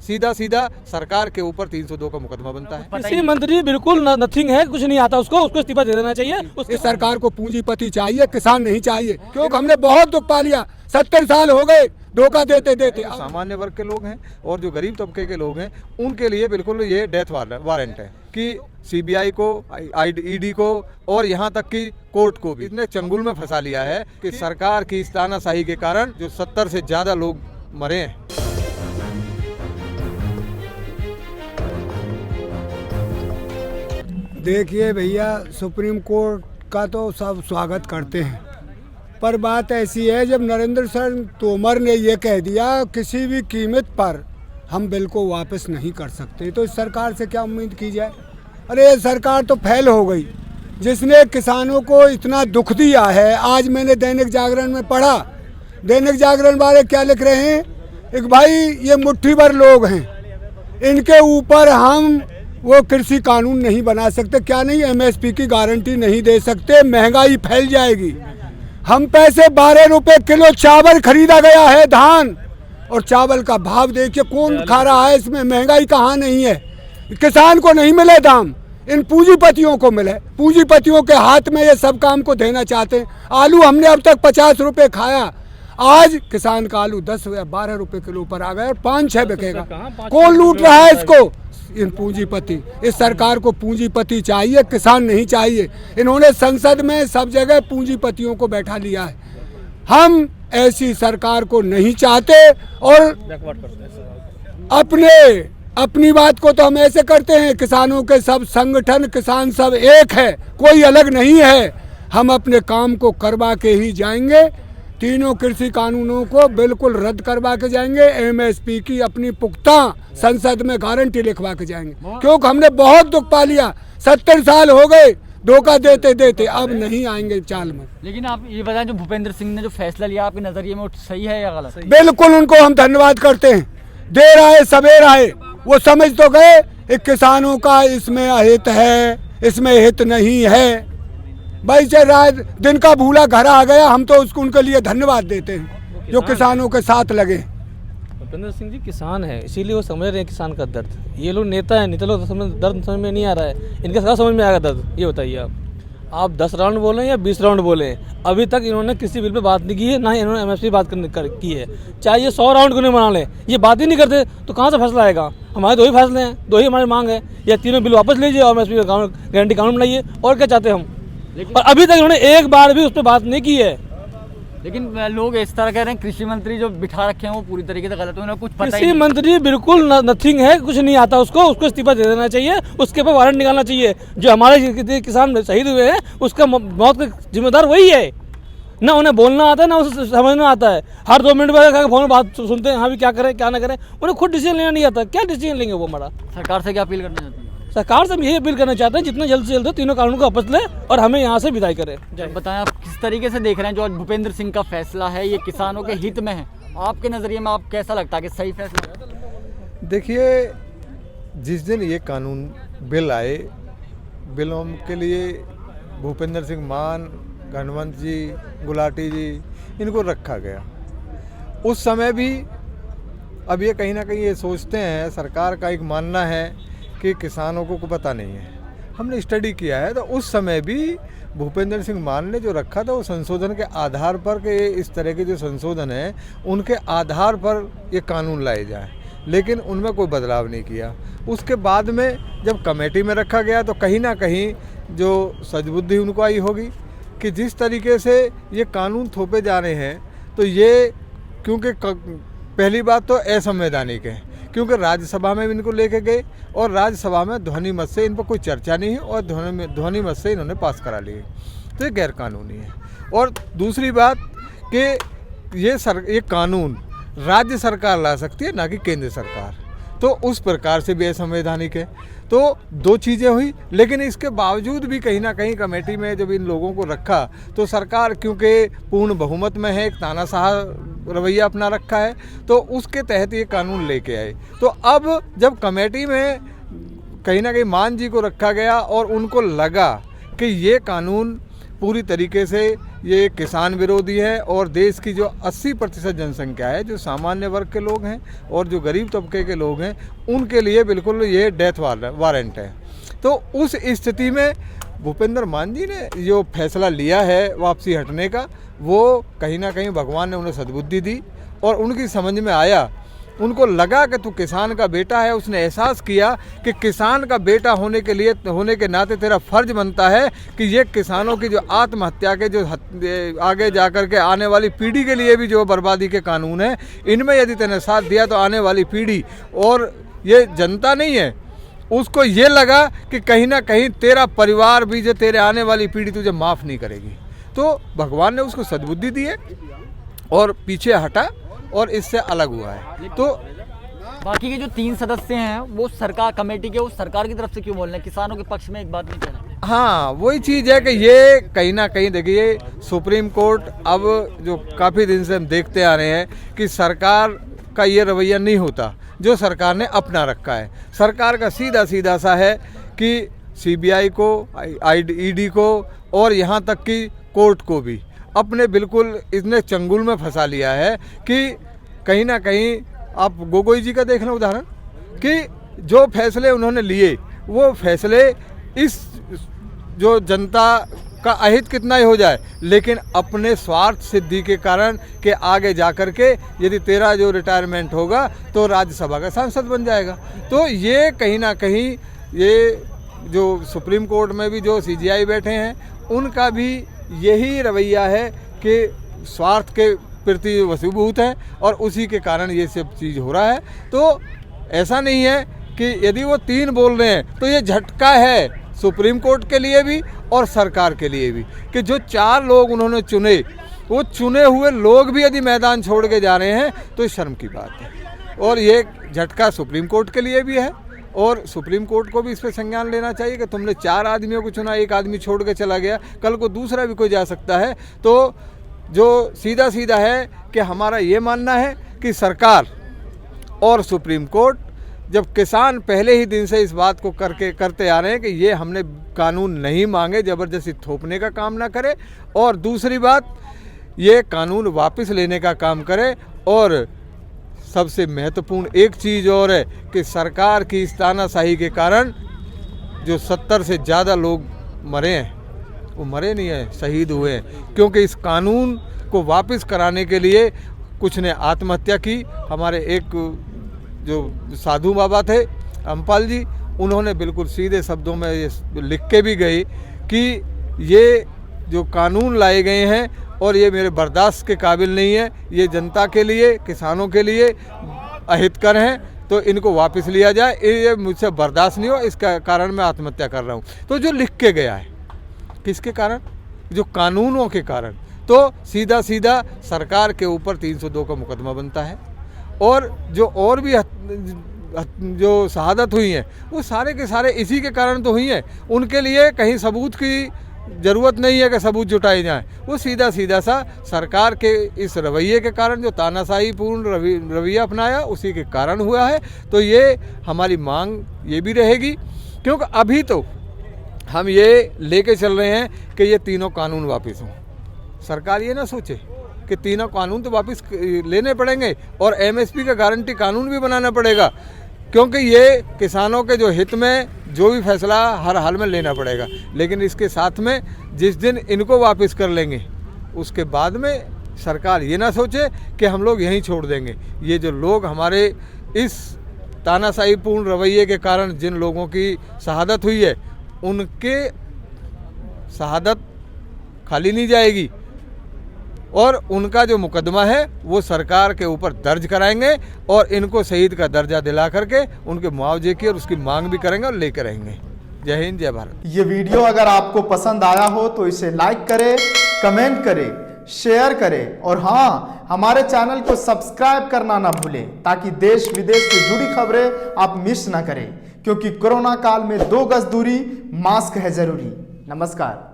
सीधा सीधा सरकार के ऊपर 302 का मुकदमा बनता है। कृषि मंत्री बिल्कुल नथिंग है, कुछ नहीं आता उसको इस्तीफा दे देना चाहिए। इस सरकार को पूंजीपति चाहिए, किसान नहीं चाहिए, क्योंकि हमने बहुत दुख पा लिया। 70 साल हो गए धोखा देते देते। सामान्य वर्ग के लोग हैं और जो गरीब तबके के लोग हैं उनके लिए बिल्कुल ये डेथ वारंट है कि सीबीआई को, ईडी को और यहाँ तक कि कोर्ट को भी इतने चंगुल में फंसा लिया है कि सरकार की इस तानाशाही के कारण जो 70 से ज्यादा लोग मरे हैं। देखिए भैया, सुप्रीम कोर्ट का तो सब स्वागत करते हैं, पर बात ऐसी है जब नरेंद्र सिंह तोमर ने ये कह दिया किसी भी कीमत पर हम बिल को वापस नहीं कर सकते, तो इस सरकार से क्या उम्मीद की जाए। अरे ये सरकार तो फेल हो गई, जिसने किसानों को इतना दुख दिया है। आज मैंने दैनिक जागरण में पढ़ा, दैनिक जागरण वाले क्या लिख रहे हैं, एक भाई ये मुट्ठी भर लोग हैं, इनके ऊपर हम वो कृषि कानून नहीं बना सकते। क्या नहीं, एमएसपी की गारंटी नहीं दे सकते, महंगाई फैल जाएगी। हम पैसे 12 रुपए किलो चावल खरीदा गया है, धान, और चावल का भाव देखिए कौन खा रहा है, इसमें महंगाई कहाँ नहीं है। किसान को नहीं मिले दाम, इन पूंजीपतियों को मिले। पूंजीपतियों के हाथ में ये सब काम को देना चाहते हैं। आलू हमने अब तक 50 रुपए खाया, आज किसान का आलू 10 या 12 रुपए किलो पर आ गया और 5-6 बिकेगा। कौन लूट रहा है इसको? इन पूंजीपति। इस सरकार को पूंजीपति चाहिए, किसान नहीं चाहिए। इन्होंने संसद में सब जगह पूंजीपतियों को बैठा लिया है। हम ऐसी सरकार को नहीं चाहते और अपनी बात को तो हम ऐसे करते हैं, किसानों के सब संगठन, किसान सब एक है, कोई अलग नहीं है। हम अपने काम को करवा के ही जाएंगे, तीनों कृषि कानूनों को बिल्कुल रद्द करवा के जाएंगे, एमएसपी की अपनी पुख्ता संसद में गारंटी लिखवा के जाएंगे, क्योंकि हमने बहुत दुख पा लिया। 70 साल हो गए धोखा देते देते, अब नहीं आएंगे चाल में। लेकिन आप ये बताएं, जो भूपेंद्र सिंह ने जो फैसला लिया आपके नजरिए में वो सही है या गलत? बिल्कुल उनको हम धन्यवाद करते हैं। देर आए सवेर आए, वो समझ तो गए किसानों का इसमें हित है, इसमें हित नहीं है। भाई चाहे रात दिन का भूला घर आ गया, हम तो उसको उनके लिए धन्यवाद देते हैं जो किसानों के साथ लगे। भूपेंद्र सिंह जी किसान है, इसीलिए वो समझ रहे हैं किसान का दर्द। ये लोग नेता है, नेता लोग दर्द समझ में नहीं आ रहा है, इनके साथ समझ में आएगा दर्द। ये बताइए आप 10 राउंड बोलें या 20 राउंड बोलें, अभी तक इन्होंने किसी बिल पे बात नहीं की है, ना ही इन्होंने एमएसपी बात की है। चाहे ये 100 राउंड क्यों नहीं बना लें, ये बात ही नहीं करते तो कहाँ से फैसला आएगा। हमारे 2 ही फैसले हैं, 2 ही हमारी मांग है, या तीनों बिल वापस लीजिए और एमएसपी गारंटी कानून बनाइए, और क्या चाहते हैं हम। और अभी तक इन्होंने एक बार भी उस पर बात नहीं की है। लेकिन लोग इस तरह कह रहे हैं कृषि मंत्री जो बिठा रखे हैं वो पूरी तरीके से गलत है, उन्हें कुछ पता ही कृषि नहीं। मंत्री बिल्कुल नथिंग है, कुछ नहीं आता उसको इस्तीफा दे देना चाहिए, उसके ऊपर वारंट निकालना चाहिए। जो हमारे किसान शहीद हुए हैं उसका मौत का जिम्मेदार वही है। ना उन्हें बोलना आता है, ना उसे समझना आता है। हर 2 मिनट बाद फोन बात सुनते हैं, हाँ भी क्या करें क्या ना करें, उन्हें खुद डिसीजन लेना नहीं आता। क्या डिसीजन लेंगे वो? हमारा सरकार से क्या अपील करना चाहते हैं? सरकार से हम यही अपील करना चाहते हैं जितना जल्द से जल्द तीनों कानून को वापस ले और हमें यहाँ से विदाई करें। बताएं आप किस तरीके से देख रहे हैं जो आज भूपेंद्र सिंह का फैसला है, ये किसानों के हित में है, आपके नज़रिए में आप कैसा लगता है कि सही फैसला? देखिए, जिस दिन ये कानून बिल आए, बिलों के लिए भूपेंद्र सिंह मान, घनवंत जी, गुलाटी जी, इनको रखा गया। उस समय भी अब ये कहीं ना कहीं ये सोचते हैं, सरकार का एक मानना है कि किसानों को पता नहीं है। हमने स्टडी किया है तो उस समय भी भूपेंद्र सिंह मान ने जो रखा था वो संशोधन के आधार पर कि इस तरह के जो संशोधन है उनके आधार पर ये कानून लाए जाए, लेकिन उनमें कोई बदलाव नहीं किया। उसके बाद में जब कमेटी में रखा गया तो कहीं ना कहीं जो सद्बुद्धि उनको आई होगी कि जिस तरीके से ये कानून थोपे जा रहे हैं, तो ये क्योंकि पहली बात तो असंवैधानिक है, क्योंकि राज्यसभा में भी इनको लेके गए और राज्यसभा में ध्वनि मत से इन पर कोई चर्चा नहीं है और ध्वनि मत से इन्होंने पास करा लिए, तो ये गैर कानूनी है। और दूसरी बात कि ये कानून राज्य सरकार ला सकती है, ना कि केंद्र सरकार, तो उस प्रकार से भी असंवैधानिक है। तो 2 चीज़ें हुई, लेकिन इसके बावजूद भी कहीं ना कहीं कमेटी में जब इन लोगों को रखा तो सरकार क्योंकि पूर्ण बहुमत में है, एक तानाशाह रवैया अपना रखा है, तो उसके तहत ये कानून लेके आए। तो अब जब कमेटी में कहीं ना कहीं मान जी को रखा गया और उनको लगा कि ये कानून पूरी तरीके से ये किसान विरोधी है और देश की जो 80% जनसंख्या है, जो सामान्य वर्ग के लोग हैं और जो गरीब तबके के लोग हैं, उनके लिए बिल्कुल ये डेथ वारंट है। तो उस स्थिति में भूपेंद्र मान जी ने जो फैसला लिया है वापसी हटने का, वो कहीं ना कहीं भगवान ने उन्हें सद्बुद्धि दी और उनकी समझ में आया, उनको लगा कि तू किसान का बेटा है। उसने एहसास किया कि किसान का बेटा होने के नाते तेरा फर्ज बनता है कि ये किसानों की जो आत्महत्या के जो आगे जाकर के आने वाली पीढ़ी के लिए भी जो बर्बादी के कानून है, इनमें यदि तेने साथ दिया तो आने वाली पीढ़ी और ये जनता नहीं है, उसको ये लगा कि कहीं ना कहीं तेरा परिवार भी, जो तेरे आने वाली पीढ़ी तुझे माफ़ नहीं करेगी। तो भगवान ने उसको सद्बुद्धि दी है और पीछे हटा और इससे अलग हुआ है। तो बाकी के जो 3 सदस्य हैं वो सरकार कमेटी के, वो सरकार की तरफ से क्यों बोल रहे हैं, किसानों के पक्ष में एक बात नहीं कह रहे? हाँ, वही चीज़ है कि ये कहीं ना कहीं देखिए, सुप्रीम कोर्ट अब जो काफ़ी दिन से हम देखते आ रहे हैं कि सरकार का ये रवैया नहीं होता जो सरकार ने अपना रखा है। सरकार का सीधा सा है कि CBI को, ED को और यहाँ तक कि कोर्ट को भी अपने बिल्कुल इसने चंगुल में फंसा लिया है कि कहीं ना कहीं आप गोगोई जी का देख लें उदाहरण, कि जो फैसले उन्होंने लिए वो फैसले इस जो जनता का अहित कितना ही हो जाए, लेकिन अपने स्वार्थ सिद्धि के कारण कि आगे जाकर के यदि तेरा जो रिटायरमेंट होगा तो राज्यसभा का सांसद बन जाएगा। तो ये कहीं ना कहीं ये जो सुप्रीम कोर्ट में भी जो CJI बैठे हैं, उनका भी यही रवैया है कि स्वार्थ के प्रति वशीभूत है और उसी के कारण ये सब चीज़ हो रहा है। तो ऐसा नहीं है कि यदि वो 3 बोल रहे हैं तो ये झटका है सुप्रीम कोर्ट के लिए भी और सरकार के लिए भी कि जो 4 लोग उन्होंने चुने, वो चुने हुए लोग भी यदि मैदान छोड़ के जा रहे हैं तो शर्म की बात है। और ये झटका सुप्रीम कोर्ट के लिए भी है और सुप्रीम कोर्ट को भी इस पर संज्ञान लेना चाहिए कि तुमने 4 आदमियों को चुना, 1 आदमी छोड़ के चला गया, कल को दूसरा भी कोई जा सकता है। तो जो सीधा है कि हमारा ये मानना है कि सरकार और सुप्रीम कोर्ट, जब किसान पहले ही दिन से इस बात को करते आ रहे हैं कि ये हमने कानून नहीं मांगे, ज़बरदस्ती थोपने का काम ना करे, और दूसरी बात ये कानून वापस लेने का काम करे। और सबसे महत्वपूर्ण एक चीज़ और है कि सरकार की इस तानाशाही के कारण जो 70 से ज़्यादा लोग मरे हैं, वो मरे नहीं हैं, शहीद हुए हैं, क्योंकि इस कानून को वापस कराने के लिए कुछ ने आत्महत्या की। हमारे एक जो साधु बाबा थे अम्पाल जी, उन्होंने बिल्कुल सीधे शब्दों में ये लिख के भी गए कि ये जो कानून लाए गए हैं और ये मेरे बर्दाश्त के काबिल नहीं है, ये जनता के लिए, किसानों के लिए अहितकर हैं, तो इनको वापस लिया जाए, ये मुझसे बर्दाश्त नहीं हो, इसका कारण मैं आत्महत्या कर रहा हूँ। तो जो लिख के गया है किसके कारण? जो कानूनों के कारण। तो सीधा सरकार के ऊपर 302 का मुकदमा बनता है और जो और भी जो शहादत हुई हैं वो सारे के सारे इसी के कारण तो हुई हैं। उनके लिए कहीं सबूत की ज़रूरत नहीं है कि सबूत जुटाए जाएं, वो सीधा सा सरकार के इस रवैये के कारण, जो तानाशाही पूर्ण रवैया अपनाया, उसी के कारण हुआ है। तो ये हमारी मांग ये भी रहेगी, क्योंकि अभी तो हम ये लेके चल रहे हैं कि ये तीनों कानून वापस हों। सरकार ये ना सोचे कि तीनों कानून तो वापस लेने पड़ेंगे और MSP का गारंटी कानून भी बनाना पड़ेगा, क्योंकि ये किसानों के जो हित में जो भी फैसला हर हाल में लेना पड़ेगा। लेकिन इसके साथ में जिस दिन इनको वापस कर लेंगे, उसके बाद में सरकार ये ना सोचे कि हम लोग यहीं छोड़ देंगे। ये जो लोग हमारे इस तानाशाही पूर्ण रवैये के कारण जिन लोगों की शहादत हुई है, उनके शहादत खाली नहीं जाएगी और उनका जो मुकदमा है वो सरकार के ऊपर दर्ज कराएंगे और इनको शहीद का दर्जा दिला करके उनके मुआवजे की और उसकी मांग भी करेंगे और लेकर रहेंगे। जय हिंद, जय भारत। ये वीडियो अगर आपको पसंद आया हो तो इसे लाइक करें, कमेंट करें, शेयर करें और हाँ, हमारे चैनल को सब्सक्राइब करना ना भूलें ताकि देश विदेश से जुड़ी खबरें आप मिस ना करें, क्योंकि कोरोना काल में 2 गज दूरी, मास्क है जरूरी। नमस्कार।